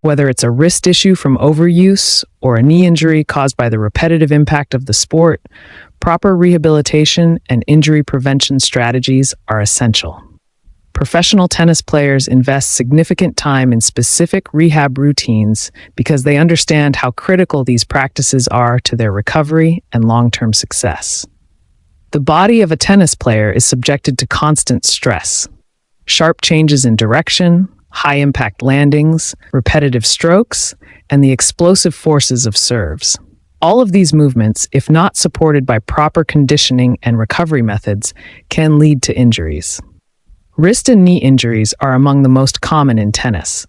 Whether it's a wrist issue from overuse or a knee injury caused by the repetitive impact of the sport, proper rehabilitation and injury prevention strategies are essential. Professional tennis players invest significant time in specific rehab routines because they understand how critical these practices are to their recovery and long-term success. The body of a tennis player is subjected to constant stress. Sharp changes in direction, high-impact landings, repetitive strokes, and the explosive forces of serves. All of these movements, if not supported by proper conditioning and recovery methods, can lead to injuries. Wrist and knee injuries are among the most common in tennis.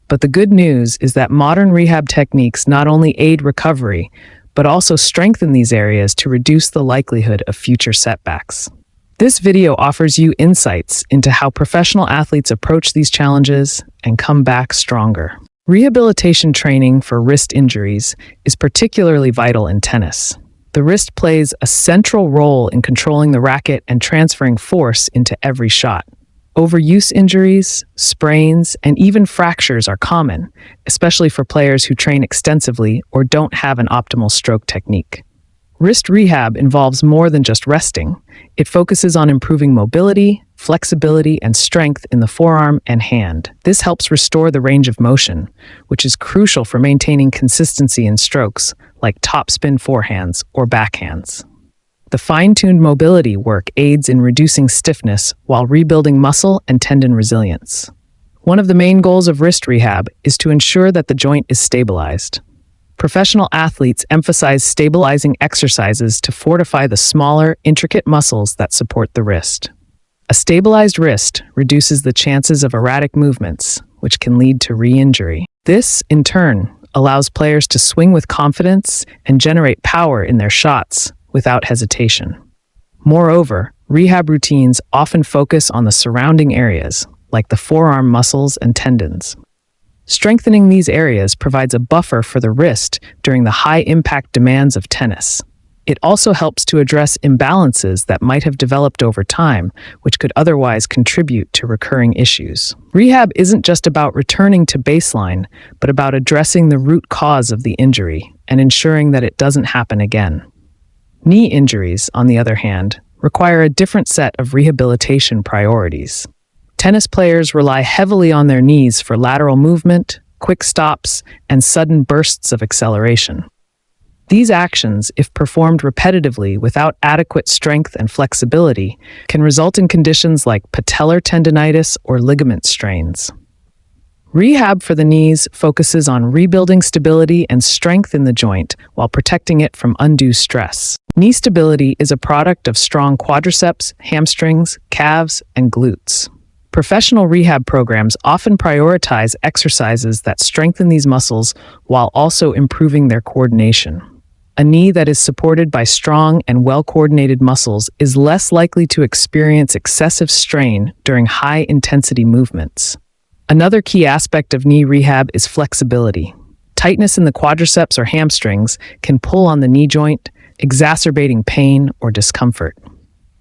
But the good news is that modern rehab techniques not only aid recovery, but also strengthen these areas to reduce the likelihood of future setbacks. This video offers you insights into how professional athletes approach these challenges and come back stronger. Rehabilitation training for wrist injuries is particularly vital in tennis. The wrist plays a central role in controlling the racket and transferring force into every shot. Overuse injuries, sprains, and even fractures are common, especially for players who train extensively or don't have an optimal stroke technique. Wrist rehab involves more than just resting. It focuses on improving mobility, flexibility, and strength in the forearm and hand. This helps restore the range of motion, which is crucial for maintaining consistency in strokes like topspin forehands or backhands. The fine-tuned mobility work aids in reducing stiffness while rebuilding muscle and tendon resilience. One of the main goals of wrist rehab is to ensure that the joint is stabilized. Professional athletes emphasize stabilizing exercises to fortify the smaller, intricate muscles that support the wrist. A stabilized wrist reduces the chances of erratic movements, which can lead to re-injury. This, in turn, allows players to swing with confidence and generate power in their shots without hesitation. Moreover, rehab routines often focus on the surrounding areas, like the forearm muscles and tendons. Strengthening these areas provides a buffer for the wrist during the high-impact demands of tennis. It also helps to address imbalances that might have developed over time, which could otherwise contribute to recurring issues. Rehab isn't just about returning to baseline, but about addressing the root cause of the injury and ensuring that it doesn't happen again. Knee injuries, on the other hand, require a different set of rehabilitation priorities. Tennis players rely heavily on their knees for lateral movement, quick stops, and sudden bursts of acceleration. These actions, if performed repetitively without adequate strength and flexibility, can result in conditions like patellar tendinitis or ligament strains. Rehab for the knees focuses on rebuilding stability and strength in the joint while protecting it from undue stress. Knee stability is a product of strong quadriceps, hamstrings, calves, and glutes. Professional rehab programs often prioritize exercises that strengthen these muscles while also improving their coordination. A knee that is supported by strong and well-coordinated muscles is less likely to experience excessive strain during high-intensity movements. Another key aspect of knee rehab is flexibility. Tightness in the quadriceps or hamstrings can pull on the knee joint, exacerbating pain or discomfort.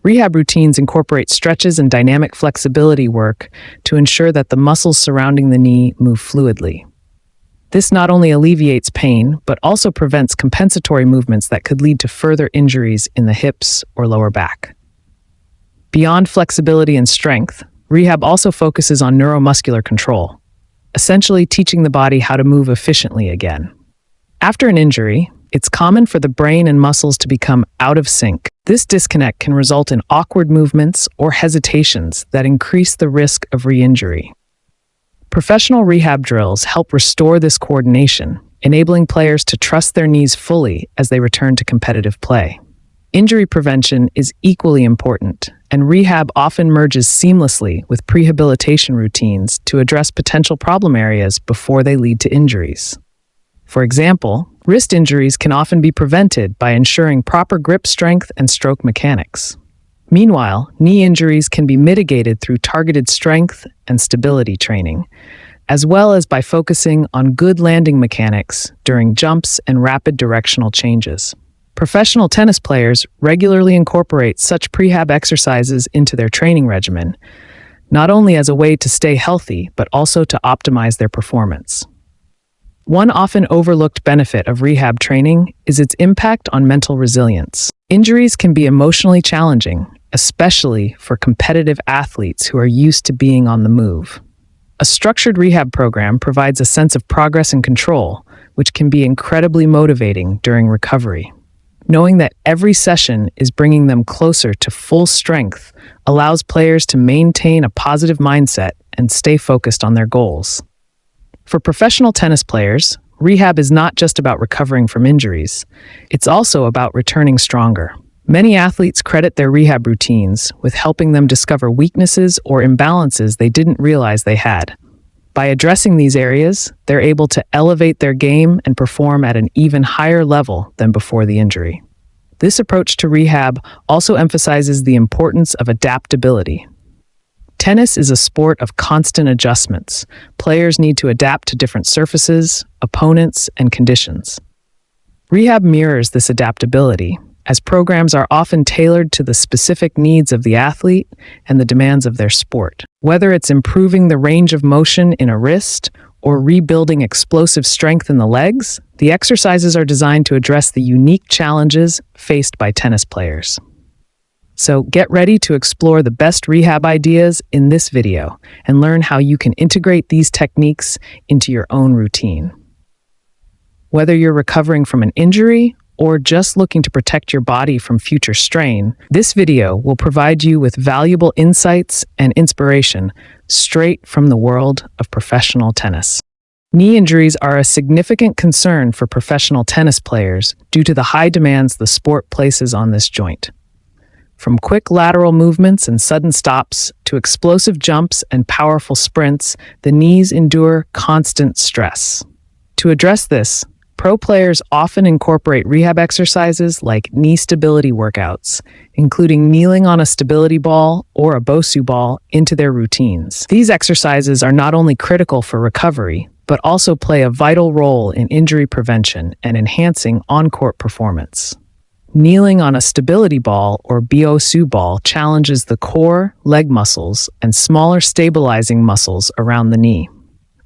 Rehab routines incorporate stretches and dynamic flexibility work to ensure that the muscles surrounding the knee move fluidly. This not only alleviates pain, but also prevents compensatory movements that could lead to further injuries in the hips or lower back. Beyond flexibility and strength, rehab also focuses on neuromuscular control, essentially teaching the body how to move efficiently again. After an injury, it's common for the brain and muscles to become out of sync. This disconnect can result in awkward movements or hesitations that increase the risk of re-injury. Professional rehab drills help restore this coordination, enabling players to trust their knees fully as they return to competitive play. Injury prevention is equally important, and rehab often merges seamlessly with prehabilitation routines to address potential problem areas before they lead to injuries. For example, wrist injuries can often be prevented by ensuring proper grip strength and stroke mechanics. Meanwhile, knee injuries can be mitigated through targeted strength and stability training, as well as by focusing on good landing mechanics during jumps and rapid directional changes. Professional tennis players regularly incorporate such prehab exercises into their training regimen, not only as a way to stay healthy, but also to optimize their performance. One often overlooked benefit of rehab training is its impact on mental resilience. Injuries can be emotionally challenging, especially for competitive athletes who are used to being on the move. A structured rehab program provides a sense of progress and control, which can be incredibly motivating during recovery. Knowing that every session is bringing them closer to full strength allows players to maintain a positive mindset and stay focused on their goals. For professional tennis players, rehab is not just about recovering from injuries, it's also about returning stronger. Many athletes credit their rehab routines with helping them discover weaknesses or imbalances they didn't realize they had. By addressing these areas, they're able to elevate their game and perform at an even higher level than before the injury. This approach to rehab also emphasizes the importance of adaptability. Tennis is a sport of constant adjustments. Players need to adapt to different surfaces, opponents, and conditions. Rehab mirrors this adaptability, as programs are often tailored to the specific needs of the athlete and the demands of their sport. Whether it's improving the range of motion in a wrist or rebuilding explosive strength in the legs, the exercises are designed to address the unique challenges faced by tennis players. So get ready to explore the best rehab ideas in this video and learn how you can integrate these techniques into your own routine. Whether you're recovering from an injury or just looking to protect your body from future strain, this video will provide you with valuable insights and inspiration straight from the world of professional tennis. Knee injuries are a significant concern for professional tennis players due to the high demands the sport places on this joint. From quick lateral movements and sudden stops to explosive jumps and powerful sprints, the knees endure constant stress. To address this, pro players often incorporate rehab exercises like knee stability workouts, including kneeling on a stability ball or a Bosu ball, into their routines. These exercises are not only critical for recovery, but also play a vital role in injury prevention and enhancing on-court performance. Kneeling on a stability ball or Bosu ball challenges the core, leg muscles, and smaller stabilizing muscles around the knee.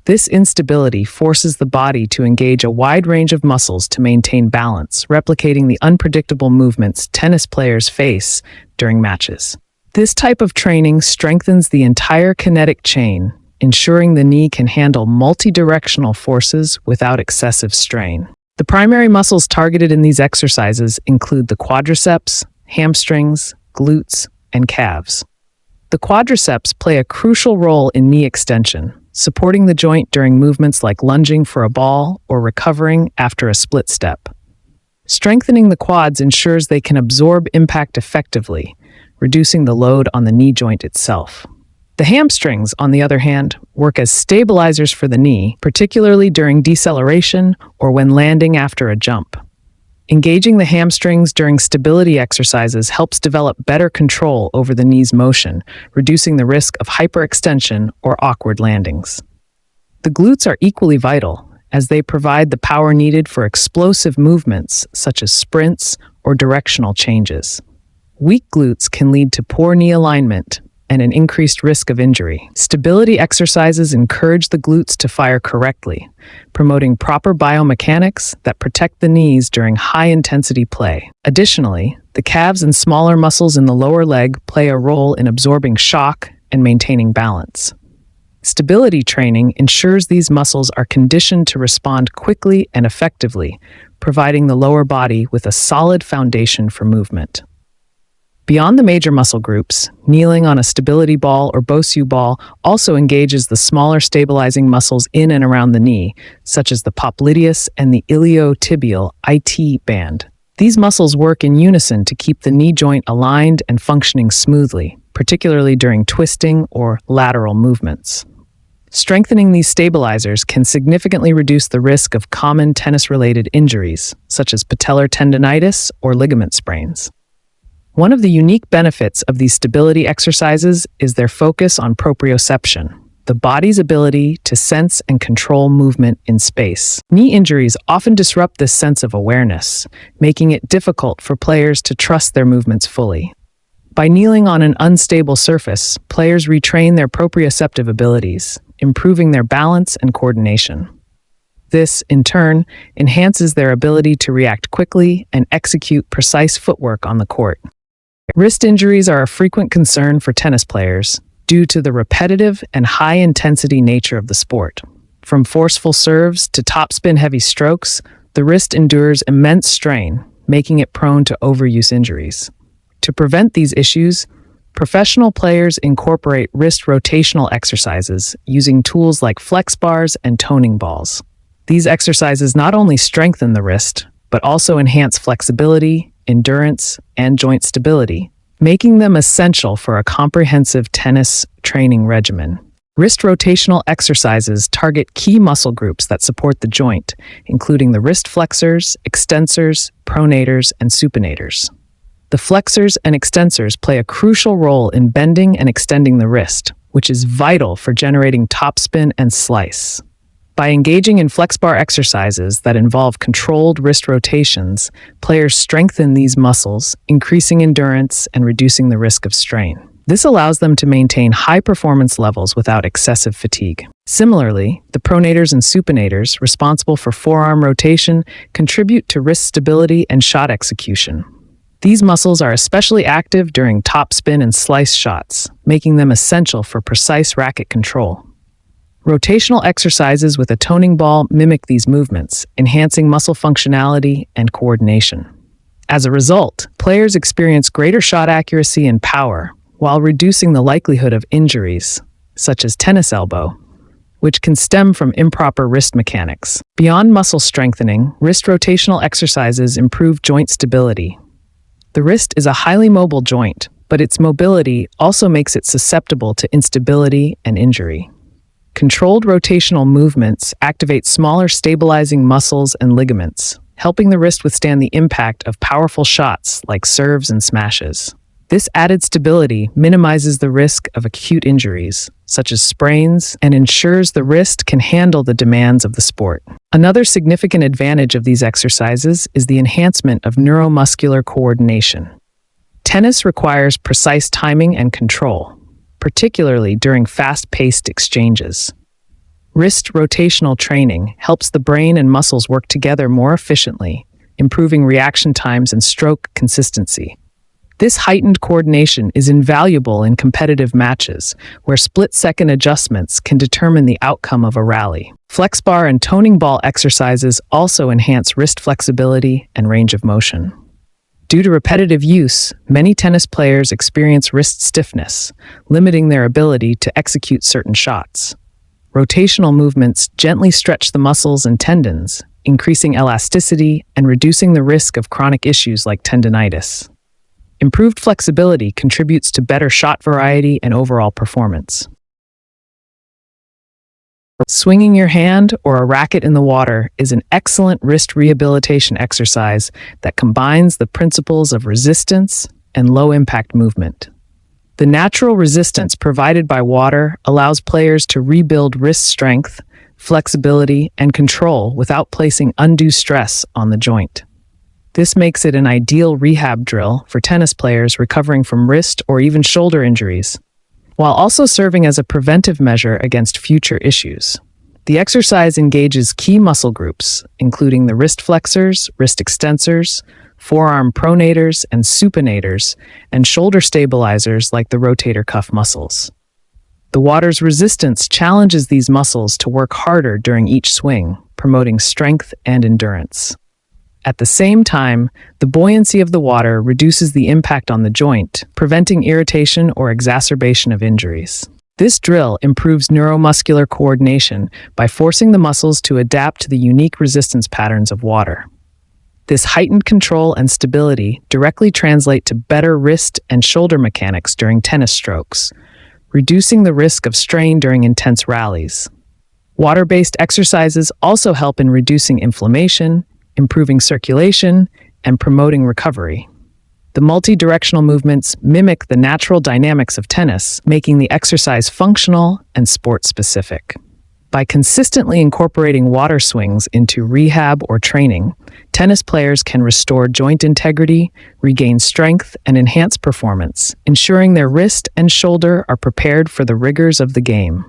This instability forces the body to engage a wide range of muscles to maintain balance, replicating the unpredictable movements tennis players face during matches. This type of training strengthens the entire kinetic chain, ensuring the knee can handle multi-directional forces without excessive strain. The primary muscles targeted in these exercises include the quadriceps, hamstrings, glutes, and calves. The quadriceps play a crucial role in knee extension, supporting the joint during movements like lunging for a ball or recovering after a split step. Strengthening the quads ensures they can absorb impact effectively, reducing the load on the knee joint itself. The hamstrings, on the other hand, work as stabilizers for the knee, particularly during deceleration or when landing after a jump. Engaging the hamstrings during stability exercises helps develop better control over the knee's motion, reducing the risk of hyperextension or awkward landings. The glutes are equally vital, as they provide the power needed for explosive movements such as sprints or directional changes. Weak glutes can lead to poor knee alignment and an increased risk of injury. Stability exercises encourage the glutes to fire correctly, promoting proper biomechanics that protect the knees during high-intensity play. Additionally, the calves and smaller muscles in the lower leg play a role in absorbing shock and maintaining balance. Stability training ensures these muscles are conditioned to respond quickly and effectively, providing the lower body with a solid foundation for movement. Beyond the major muscle groups, kneeling on a stability ball or Bosu ball also engages the smaller stabilizing muscles in and around the knee, such as the popliteus and the iliotibial IT band. These muscles work in unison to keep the knee joint aligned and functioning smoothly, particularly during twisting or lateral movements. Strengthening these stabilizers can significantly reduce the risk of common tennis-related injuries, such as patellar tendonitis or ligament sprains. One of the unique benefits of these stability exercises is their focus on proprioception, the body's ability to sense and control movement in space. Knee injuries often disrupt this sense of awareness, making it difficult for players to trust their movements fully. By kneeling on an unstable surface, players retrain their proprioceptive abilities, improving their balance and coordination. This, in turn, enhances their ability to react quickly and execute precise footwork on the court. Wrist injuries are a frequent concern for tennis players due to the repetitive and high-intensity nature of the sport. From forceful serves to topspin-heavy strokes, the wrist endures immense strain, making it prone to overuse injuries. To prevent these issues, professional players incorporate wrist rotational exercises using tools like flex bars and toning balls. These exercises not only strengthen the wrist, but also enhance flexibility, endurance, and joint stability, making them essential for a comprehensive tennis training regimen. Wrist rotational exercises target key muscle groups that support the joint, including the wrist flexors, extensors, pronators, and supinators. The flexors and extensors play a crucial role in bending and extending the wrist, which is vital for generating topspin and slice. By engaging in flex bar exercises that involve controlled wrist rotations, players strengthen these muscles, increasing endurance and reducing the risk of strain. This allows them to maintain high performance levels without excessive fatigue. Similarly, the pronators and supinators, responsible for forearm rotation, contribute to wrist stability and shot execution. These muscles are especially active during topspin and slice shots, making them essential for precise racket control. Rotational exercises with a toning ball mimic these movements, enhancing muscle functionality and coordination. As a result, players experience greater shot accuracy and power, while reducing the likelihood of injuries, such as tennis elbow, which can stem from improper wrist mechanics. Beyond muscle strengthening, wrist rotational exercises improve joint stability. The wrist is a highly mobile joint, but its mobility also makes it susceptible to instability and injury. Controlled rotational movements activate smaller stabilizing muscles and ligaments, helping the wrist withstand the impact of powerful shots like serves and smashes. This added stability minimizes the risk of acute injuries, such as sprains, and ensures the wrist can handle the demands of the sport. Another significant advantage of these exercises is the enhancement of neuromuscular coordination. Tennis requires precise timing and control, particularly during fast-paced exchanges. Wrist rotational training helps the brain and muscles work together more efficiently, improving reaction times and stroke consistency. This heightened coordination is invaluable in competitive matches, where split-second adjustments can determine the outcome of a rally. Flex bar and toning ball exercises also enhance wrist flexibility and range of motion. Due to repetitive use, many tennis players experience wrist stiffness, limiting their ability to execute certain shots. Rotational movements gently stretch the muscles and tendons, increasing elasticity and reducing the risk of chronic issues like tendinitis. Improved flexibility contributes to better shot variety and overall performance. Swinging your hand or a racket in the water is an excellent wrist rehabilitation exercise that combines the principles of resistance and low-impact movement. The natural resistance provided by water allows players to rebuild wrist strength, flexibility, and control without placing undue stress on the joint. This makes it an ideal rehab drill for tennis players recovering from wrist or even shoulder injuries, while also serving as a preventive measure against future issues. The exercise engages key muscle groups, including the wrist flexors, wrist extensors, forearm pronators and supinators, and shoulder stabilizers like the rotator cuff muscles. The water's resistance challenges these muscles to work harder during each swing, promoting strength and endurance. At the same time, the buoyancy of the water reduces the impact on the joint, preventing irritation or exacerbation of injuries. This drill improves neuromuscular coordination by forcing the muscles to adapt to the unique resistance patterns of water. This heightened control and stability directly translate to better wrist and shoulder mechanics during tennis strokes, reducing the risk of strain during intense rallies. Water-based exercises also help in reducing inflammation, improving circulation, and promoting recovery. The multi-directional movements mimic the natural dynamics of tennis, making the exercise functional and sport-specific. By consistently incorporating water swings into rehab or training, tennis players can restore joint integrity, regain strength, and enhance performance, ensuring their wrist and shoulder are prepared for the rigors of the game.